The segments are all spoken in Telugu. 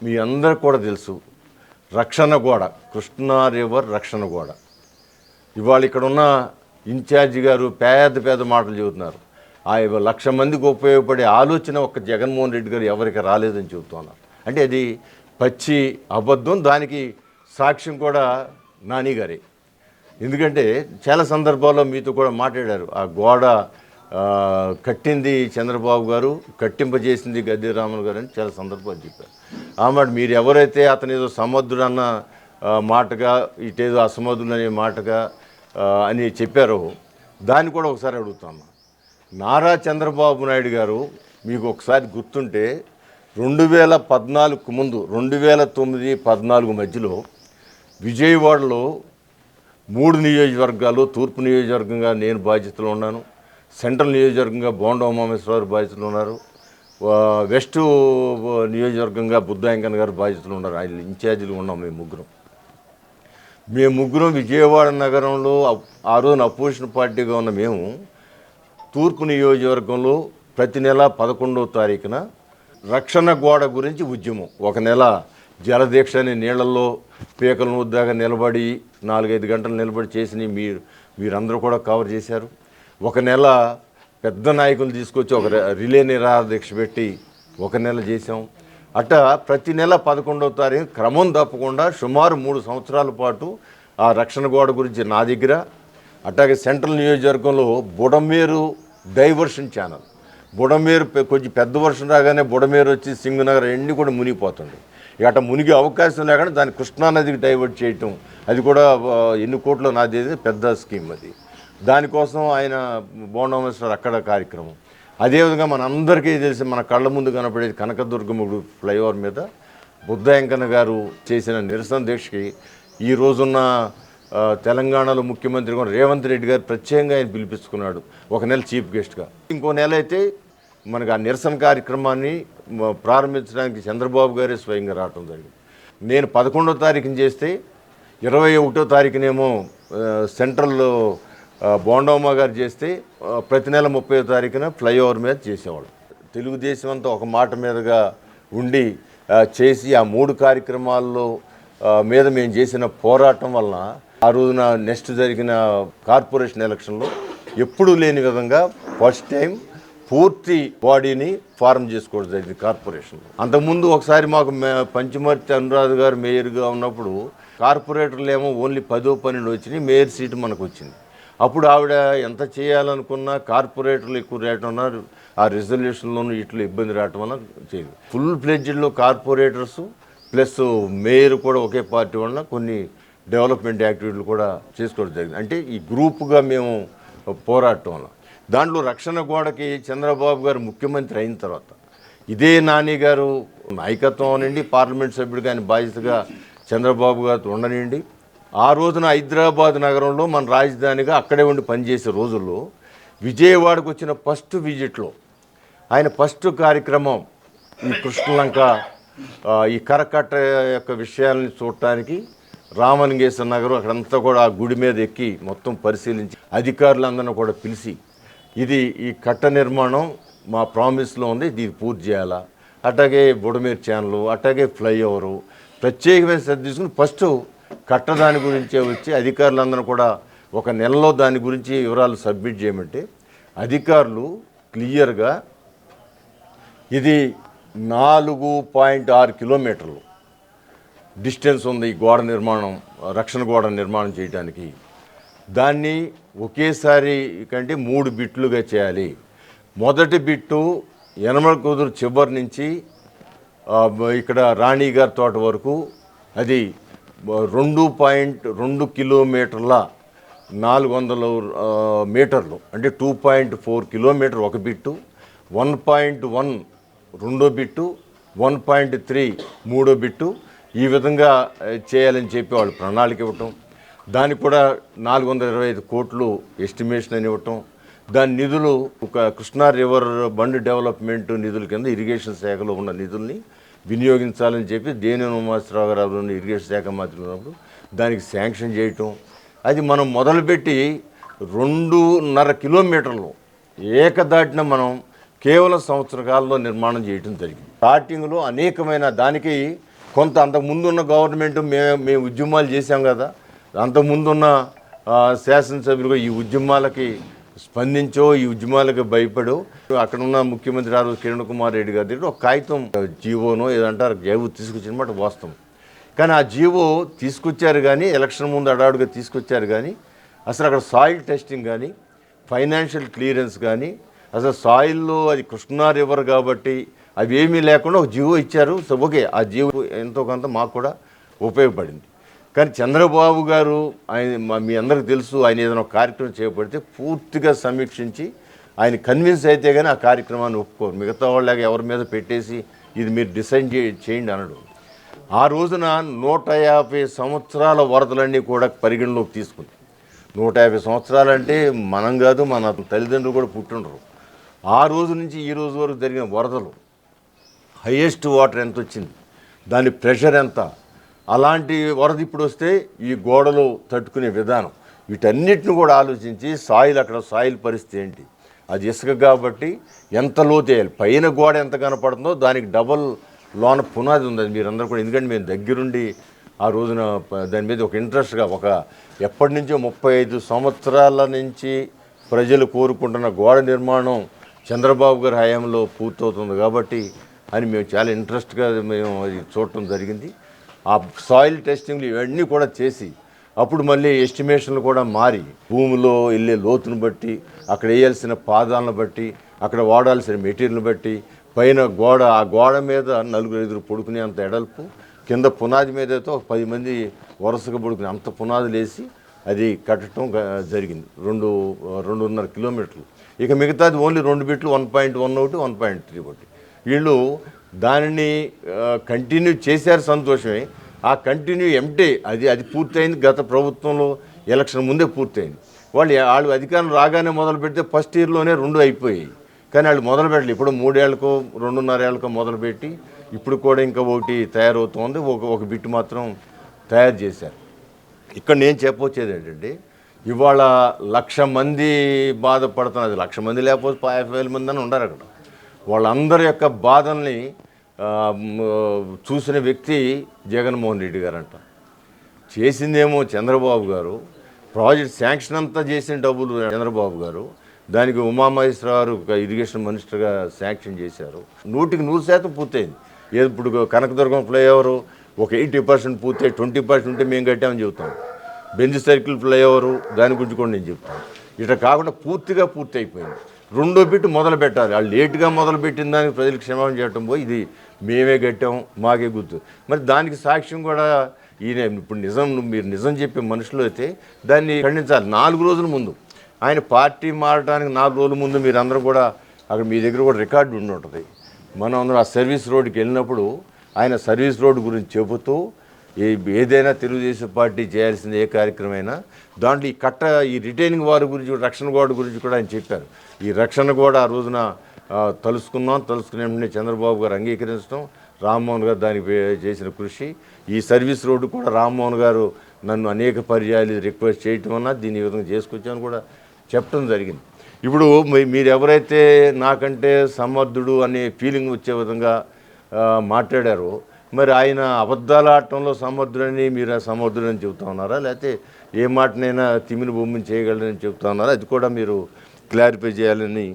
మీ అందరికి కూడా తెలుసు, రక్షణ గోడ, కృష్ణా రివర్ రక్షణ గోడ. ఇవాళ ఇక్కడ ఉన్న ఇన్ఛార్జి గారు పేద పేద మాటలు చెబుతున్నారు. ఆ 1,00,000 మందికి ఉపయోగపడే ఆలోచన ఒక్క జగన్మోహన్ రెడ్డి గారు ఎవరికి రాలేదని చెబుతున్నారు. అంటే అది పచ్చి అబద్ధం. దానికి సాక్ష్యం కూడా నాని గారే. ఎందుకంటే చాలా సందర్భాల్లో మీతో కూడా మాట్లాడారు. ఆ గోడ కట్టింది చంద్రబాబు గారు, కట్టింపజేసింది గద్దె రామన్ గారు అని చాలా సందర్భాలు చెప్పారు. ఆ మాట మీరు ఎవరైతే అతను ఏదో సమర్థుడు అన్న మాటగా, ఇటేదో అసమర్థుడు అనే మాటగా అని చెప్పారో దాన్ని కూడా ఒకసారి అడుగుతాను. నారా చంద్రబాబు నాయుడు గారు మీకు ఒకసారి గుర్తుంటే 2014కు ముందు 2009-14 మధ్యలో విజయవాడలో 3 నియోజకవర్గాలు, తూర్పు నియోజకవర్గంగా నేను బాధ్యతలో ఉన్నాను, సెంట్రల్ నియోజకవర్గంగా బోండా ఉమామేశ్వరరావు బాధ్యతలు ఉన్నారు, వెస్ట్ నియోజకవర్గంగా బుద్ధాయంకన్ గారు బాధ్యతలు ఉన్నారు. ఆయన ఇన్ఛార్జీలు ఉన్నాం మేము ముగ్గురం విజయవాడ నగరంలో ఆ రోజున అపోజిషన్ పార్టీగా ఉన్న మేము తూర్పు నియోజకవర్గంలో ప్రతి నెల 11వ తారీఖున రక్షణ గోడ గురించి ఉద్యమం, ఒక నెల జలదీక్ష అని నీళ్లలో పీకల ముద్దాగా నిలబడి 4-5 గంటలు నిలబడి చేసి మీరందరూ కూడా కవర్ చేశారు. ఒక నెల పెద్ద నాయకులు తీసుకొచ్చి ఒక రిలే నిరాహార దీక్ష పెట్టి ఒక నెల చేసాం. అట్లా ప్రతి నెల 11వ తారీఖు క్రమం తప్పకుండా సుమారు 3 సంవత్సరాల పాటు ఆ రక్షణ గోడ గురించి నా దగ్గర, అట్లాగే సెంట్రల్ నియోజకవర్గంలో బుడమేరు డైవర్షన్ ఛానల్, బుడమేరు కొంచెం పెద్ద వర్షం రాగానే బుడమేరు వచ్చి సింగనగర్ ఎన్ని కూడా మునిగిపోతుంది. ఇక మునిగే అవకాశం లేకుండా దాన్ని కృష్ణానదికి డైవర్ట్ చేయటం, అది కూడా ఎన్ని కోట్లు నాది పెద్ద స్కీమ్. అది దానికోసం ఆయన బోండమేశ్వర్ అక్కడ కార్యక్రమం. అదేవిధంగా మన అందరికీ తెలిసి మన కళ్ళ ముందు కనపడేది కనకదుర్గముడు ఫ్లైఓవర్ మీద బుద్ధాయంకన్న గారు చేసిన నిరసన దీక్షకి ఈ రోజున్న తెలంగాణలో ముఖ్యమంత్రి రేవంత్ రెడ్డి గారు ప్రత్యేకంగా ఆయన పిలిపించుకున్నాడు ఒక నెల చీఫ్ గెస్ట్గా. ఇంకో నెల అయితే మనకు ఆ నిరసన కార్యక్రమాన్ని ప్రారంభించడానికి చంద్రబాబు గారే స్వయంగా రావటం జరిగింది. నేను 11వ తారీఖున చేస్తే 21వ తారీఖునేమో సెంట్రల్లో బోండమ్మ గారు చేస్తే ప్రతి నెల 30వ తారీఖున ఫ్లైఓవర్ మీద చేసేవాళ్ళు. తెలుగుదేశం అంతా ఒక మాట మీదగా ఉండి చేసి ఆ 3 కార్యక్రమాల్లో మీద మేము చేసిన పోరాటం వలన ఆ రోజున నెక్స్ట్ జరిగిన కార్పొరేషన్ ఎలక్షన్లో ఎప్పుడూ లేని విధంగా ఫస్ట్ టైం పూర్తి బాడీని ఫారం చేసుకోవడం జరిగింది కార్పొరేషన్లో. అంతకుముందు ఒకసారి మాకు పంచమర్తి అనురాధ గారు మేయర్గా ఉన్నప్పుడు కార్పొరేటర్లు ఏమో ఓన్లీ 10-12 వచ్చినాయి, మేయర్ సీటు మనకు వచ్చింది. అప్పుడు ఆవిడ ఎంత చేయాలనుకున్నా కార్పొరేటర్లు ఎక్కువ రేటు ఉన్నారు, ఆ రిజల్యూషన్లోనూ ఇట్లా ఇబ్బంది రావటం వల్ల చేయదు. ఫుల్ ఫ్లెడ్జ్డ్లో కార్పొరేటర్స్ ప్లస్ మేయర్ కూడా ఒకే పార్టీ వలన కొన్ని డెవలప్మెంట్ యాక్టివిటీలు కూడా చేసుకోవడం జరిగింది. అంటే ఈ గ్రూపుగా మేము పోరాటం వల్ల దాంట్లో రక్షణ గోడకి చంద్రబాబు గారు ముఖ్యమంత్రి అయిన తర్వాత ఇదే నాని గారు నాయకత్వం అనండి, పార్లమెంట్ సభ్యుడిగా ఆయన బాధ్యతగా చంద్రబాబు గారు ఉండనండి. ఆ రోజున హైదరాబాద్ నగరంలో మన రాజధానిగా అక్కడే ఉండి పనిచేసే రోజుల్లో విజయవాడకు వచ్చిన ఫస్ట్ విజిట్లో ఆయన ఫస్ట్ కార్యక్రమం ఈ కృష్ణలంక ఈ కరకట్ట యొక్క విషయాలని చూడటానికి రామలింగేశ్వర నగరం అక్కడంతా కూడా ఆ గుడి మీద ఎక్కి మొత్తం పరిశీలించి అధికారులందరినీ కూడా పిలిచి ఇది ఈ కట్ట నిర్మాణం మా ప్రామిస్లో ఉంది, దీన్ని పూర్తి చేయాలా, అట్లాగే బుడమేరు ఛానల్, అట్లాగే ఫ్లైఓవరు ప్రత్యేకమైన శ్రద్ధ తీసుకుని ఫస్ట్ కట్టదాని గురించే వచ్చి అధికారులందరూ కూడా ఒక నెలలో దాని గురించి వివరాలు సబ్మిట్ చేయమంటే అధికారులు క్లియర్గా ఇది 4.6 కిలోమీటర్లు డిస్టెన్స్ ఉంది ఈ గోడ నిర్మాణం, రక్షణ గోడ నిర్మాణం చేయడానికి. దాన్ని ఒకేసారి కంటే 3 బిట్లుగా చేయాలి. మొదటి బిట్టు యనమల కుదురు చివరి నుంచి ఇక్కడ రాణిగారి తోట వరకు అది 2.2 కిలోమీటర్ల 400 మీటర్లు, అంటే 2.4 కిలోమీటర్ ఒక బిట్టు, 1.1 రెండో బిట్టు, 1.3 మూడో బిట్టు, ఈ విధంగా చేయాలని చెప్పి వాళ్ళు ప్రణాళిక ఇవ్వటం. దానికి కూడా 425 కోట్లు ఎస్టిమేషన్ అని ఇవ్వటం. దాని నిధులు ఒక కృష్ణా రివర్ బండ్ డెవలప్మెంట్ నిధుల కింద ఇరిగేషన్ శాఖలో ఉన్న నిధుల్ని వినియోగించాలని చెప్పి దేవినేని ఉమామేశ్వరరావు గారు ఇరిగేషన్ శాఖ మంత్రి ఉన్నప్పుడు దానికి శాంక్షన్ చేయటం. అది మనం మొదలుపెట్టి 2.5 కిలోమీటర్లు ఏకదాటిన మనం కేవలం సంవత్సర కాలంలో నిర్మాణం చేయటం జరిగింది. స్టార్టింగ్లో అనేకమైన దానికి కొంత అంతకుముందున్న గవర్నమెంట్ మేము ఉద్యమాలు చేశాం కదా, అంతకుముందున్న శాసనసభ్యులుగా ఈ ఉద్యమాలకి స్పందించో, ఈ ఉద్యమాలకు భయపడో అక్కడ ఉన్న ముఖ్యమంత్రి ఆ రోజు కిరణ్ కుమార్ రెడ్డి గారి దగ్గర ఒక కాగితం జీవోనో ఏదంటారు జీవో తీసుకొచ్చిన మాట వాస్తవం. కానీ ఆ జీవో తీసుకొచ్చారు కానీ ఎలక్షన్ ముందు అడావుడిగా తీసుకొచ్చారు కానీ అసలు అక్కడ సాయిల్ టెస్టింగ్ కానీ ఫైనాన్షియల్ క్లియరెన్స్ కానీ అసలు సాయిల్లో అది కృష్ణా రివర్ కాబట్టి అవి ఏమీ లేకుండా ఒక జీవో ఇచ్చారు. సో ఓకే, ఆ జీవో ఎంతో కొంత మాకు కూడా ఉపయోగపడింది. కానీ చంద్రబాబు గారు ఆయన మీ అందరికీ తెలుసు, ఆయన ఏదైనా ఒక కార్యక్రమం చేపడితే పూర్తిగా సమీక్షించి ఆయన కన్విన్స్ అయితే కానీ ఆ కార్యక్రమాన్ని ఒప్పుకోరు. మిగతా వాళ్ళగా ఎవరి మీద పెట్టేసి ఇది మీరు డిసైడ్ చేయండి అనడు. ఆ రోజున 150 సంవత్సరాల వరదలన్నీ కూడా పరిగణలోకి తీసుకుంది. 150 సంవత్సరాలంటే మనం కాదు, మన తల్లిదండ్రులు కూడా పుట్టిండరు. ఆ రోజు నుంచి ఈ రోజు వరకు జరిగిన వరదలు, హయ్యెస్ట్ వాటర్ ఎంత వచ్చింది, దాని ప్రెషర్ ఎంత, అలాంటి వరద ఇప్పుడు వస్తే ఈ గోడలు తట్టుకునే విధానం, వీటన్నిటిని కూడా ఆలోచించి అక్కడ సాయిల్ పరిస్థితి ఏంటి, అది ఇసుక కాబట్టి ఎంత లోతేయాలి, పైన గోడ ఎంత కనపడుతుందో దానికి డబల్ లోన పునాది ఉంది. అది మీరందరూ కూడా, ఎందుకంటే మేము దగ్గరుండి ఆ రోజున దాని మీద ఒక ఇంట్రెస్ట్గా ఎప్పటి నుంచో 35 సంవత్సరాల నుంచి ప్రజలు కోరుకుంటున్న గోడ నిర్మాణం చంద్రబాబు గారి హయాంలో పూర్తవుతుంది కాబట్టి అని మేము చాలా ఇంట్రెస్ట్గా మేము అది చూడటం జరిగింది. ఆ సాయిల్ టెస్టింగ్లు ఇవన్నీ కూడా చేసి అప్పుడు మళ్ళీ ఎస్టిమేషన్లు కూడా మారి భూమిలో వెళ్ళే లోతును బట్టి, అక్కడ వేయాల్సిన పాదాలను బట్టి, అక్కడ వాడాల్సిన మెటీరియల్ని బట్టి, పైన గోడ, ఆ గోడ మీద 4-5 పడుకునే అంత ఎడల్పు, కింద పునాది మీద అయితే ఒక 10 మంది వరుసగా పడుకునే అంత పునాదులు వేసి అది కట్టడం జరిగింది. 2.5 కిలోమీటర్లు. ఇక మిగతాది ఓన్లీ 2 బిట్లు, 1.1 ఒకటి, 1.3 ఒకటి. వీళ్ళు దానిని కంటిన్యూ చేశారు, సంతోషమే. ఆ కంటిన్యూ అది పూర్తయింది గత ప్రభుత్వంలో ఎలక్షన్ ముందే పూర్తయింది. వాళ్ళు అధికారం రాగానే మొదలు పెడితే ఫస్ట్ ఇయర్లోనే 2 అయిపోయాయి. కానీ వాళ్ళు మొదలు పెట్టలేదు. ఇప్పుడు 3 ఏళ్ళకో 2.5 ఏళ్ళకో మొదలుపెట్టి ఇప్పుడు కూడా ఇంకా ఒకటి తయారవుతోంది. ఒక బిట్ మాత్రం తయారు చేశారు. ఇక్కడ నేను చెప్పొచ్చేది ఏంటంటే, ఇవాళ 1,00,000 మంది బాధపడుతున్నది, 1,00,000 మంది లేకపోతే 50,000 మంది అని ఉన్నారు అక్కడ. వాళ్ళందరి యొక్క బాధల్ని చూసిన వ్యక్తి జగన్మోహన్ రెడ్డి గారు అంట. చేసిందేమో చంద్రబాబు గారు, ప్రాజెక్ట్ శాంక్షన్ అంతా చేసిన డబ్బులు చంద్రబాబు గారు, దానికి ఉమామహేశ్వరరావు ఇరిగేషన్ మినిస్టర్గా శాంక్షన్ చేశారు. 100% పూర్తయింది. ఇప్పుడు కనకదుర్గం ఫ్లైఓవరు ఒక 80% పూర్తయి 20% ఉంటే మేము కట్టామని చెబుతాం. బెంజ్ సర్కిల్ ఫ్లైఓవరు దాని గురించి కూడా నేను చెప్తాను. ఇట్లా కాకుండా పూర్తిగా పూర్తి అయిపోయింది. 2వ బిట్ మొదలు పెట్టాలి. వాళ్ళు లేటుగా మొదలుపెట్టిన దానికి ప్రజలకు క్షమాపణ చేయటం పోయి ఇది మేమే కట్టాం, మాకే గుర్తు. మరి దానికి సాక్ష్యం కూడా ఈయన. ఇప్పుడు మీరు నిజం చెప్పే మనుషులు అయితే దాన్ని ఖండించాలి. 4 రోజుల ముందు ఆయన పార్టీ మారడానికి 4 రోజుల ముందు మీరు అందరూ కూడా అక్కడ మీ దగ్గర కూడా రికార్డు ఉండి ఉంటుంది. మనం అందరూ ఆ సర్వీస్ రోడ్డుకి వెళ్ళినప్పుడు ఆయన సర్వీస్ రోడ్డు గురించి చెబుతూ ఏదైనా తెలుగుదేశం పార్టీ చేయాల్సిన ఏ కార్యక్రమమైనా దాంట్లో ఈ రిటైనింగ్ వారి గురించి, రక్షణ గోడ గురించి కూడా ఆయన చెప్పారు. ఈ రక్షణ గోడ ఆ రోజున తెలుసుకునే వెంటనే చంద్రబాబు గారు అంగీకరించడం, రామ్మోహన్ గారు దానికి చేసిన కృషి, ఈ సర్వీస్ రోడ్డు కూడా రామ్మోహన్ గారు నన్ను అనేక పర్యాయాలు రిక్వెస్ట్ చేయటం అన్నా దీన్ని ఈ విధంగా చేసుకొచ్చామని కూడా చెప్పడం జరిగింది. ఇప్పుడు మీరు ఎవరైతే నాకంటే సమర్థుడు అనే ఫీలింగ్ వచ్చే విధంగా మాట్లాడారో, మరి ఆయన అబద్ధాల ఆటంలో సమర్థుడని మీరు సమర్థుడని చెబుతా ఉన్నారా, లేకపోతే ఏ మాటనైనా తిమిని బొమ్మని చేయగలరని చెబుతా ఉన్నారా? అది కూడా మీరు క్లారిఫై చేయాలని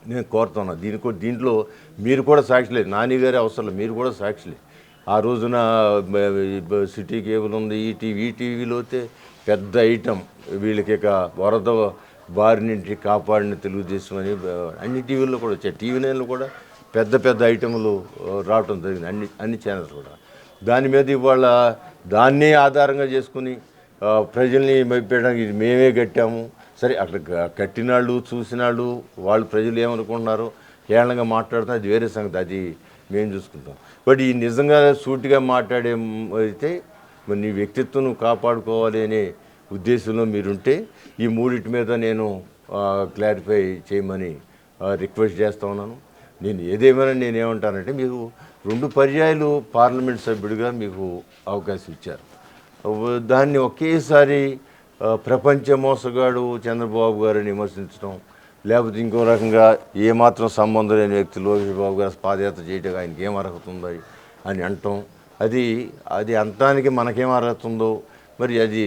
నేను కోరుతున్నాను. దీంట్లో మీరు కూడా సాక్షులే, నాని గారి అవసరం మీరు కూడా సాక్షులే. ఆ రోజున సిటీ కేబుల్ ఉంది, ఈటీవీలో అయితే పెద్ద ఐటమ్ వీళ్ళకి ఇక వరద బారి నుంచి కాపాడిన తెలుగుదేశం అని అన్ని టీవీల్లో కూడా వచ్చాయి. టీవీ9లో కూడా పెద్ద ఐటములు రావటం జరిగింది, అన్ని ఛానల్స్ కూడా. దాని మీద ఇవాళ దాన్నే ఆధారంగా చేసుకుని ప్రజల్ని మెప్పించడానికి ఇది మేమే కట్టాము. సరే, అక్కడ కట్టినాళ్ళు చూసినాళ్ళు వాళ్ళు ప్రజలు ఏమనుకుంటున్నారు, హేళనగా మాట్లాడుతున్నారు, అది వేరే సంగతి, అది మేము చూసుకుంటాం. బట్ ఈ నిజంగా సూటిగా మాట్లాడే అయితే మరి నీ వ్యక్తిత్వం కాపాడుకోవాలి అనే ఉద్దేశంలో మీరుంటే ఈ మూడింటి మీద నేను క్లారిఫై చేయమని రిక్వెస్ట్ చేస్తూ ఉన్నాను. నేను ఏదేమైనా నేనేమంటానంటే, మీకు 2 పర్యాయాలు పార్లమెంట్ సభ్యుడిగా మీకు అవకాశం ఇచ్చారు. దాన్ని ఒకేసారి ప్రపంచ మోసగాడు చంద్రబాబు గారిని విమర్శించడం, లేకపోతే ఇంకో రకంగా ఏమాత్రం సంబంధం లేని వ్యక్తి లోకేష్ బాబు గారు పాదయాత్ర చేయటం ఆయనకి ఏం అర్హత ఉంది అని అనటం, అది అది అనటానికి మనకేం అర్హత ఉందో మరి అది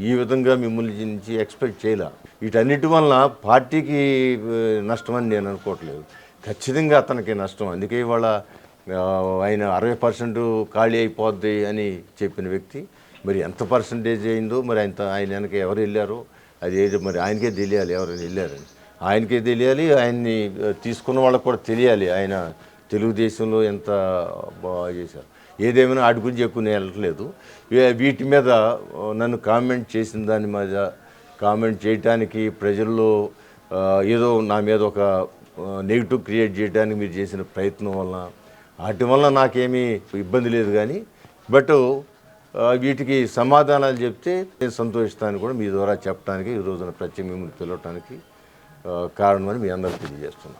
ఈ విధంగా మిమ్మల్ని నుంచి ఎక్స్పెక్ట్ చేయలే. వీటన్నిటి వలన పార్టీకి నష్టమని నేను అనుకోవట్లేదు, ఖచ్చితంగా అతనికి నష్టం. అందుకే ఇవాళ ఆయన 60% ఖాళీ అయిపోద్ది అని చెప్పిన వ్యక్తి మరి ఎంత పర్సంటేజ్ అయిందో మరి ఆయన వెనక ఎవరు వెళ్ళారో అది ఏదో మరి ఆయనకే తెలియాలి, ఎవరైనా వెళ్ళారని ఆయనకే తెలియాలి, ఆయన్ని తీసుకున్న వాళ్ళకి కూడా తెలియాలి ఆయన తెలుగుదేశంలో ఎంత బాగా చేశారు. ఏదేమైనా వాటి గురించి ఎక్కువ నేను వెళ్ళట్లేదు. వీటి మీద నన్ను కామెంట్ చేసిన దాని మీద కామెంట్ చేయటానికి ప్రజల్లో ఏదో నా మీద ఒక నెగిటివ్ క్రియేట్ చేయడానికి మీరు చేసిన ప్రయత్నం వలన వాటి వలన నాకేమీ ఇబ్బంది లేదు. కానీ బట్ వీటికి సమాధానాలు చెప్తే నేను సంతోషిస్తాను కూడా మీ ద్వారా చెప్పడానికి ఈ రోజున ప్రత్యేక మిమ్మల్ని పిలవటానికి కారణమని మీ అందరికీ తెలియజేస్తున్నాను.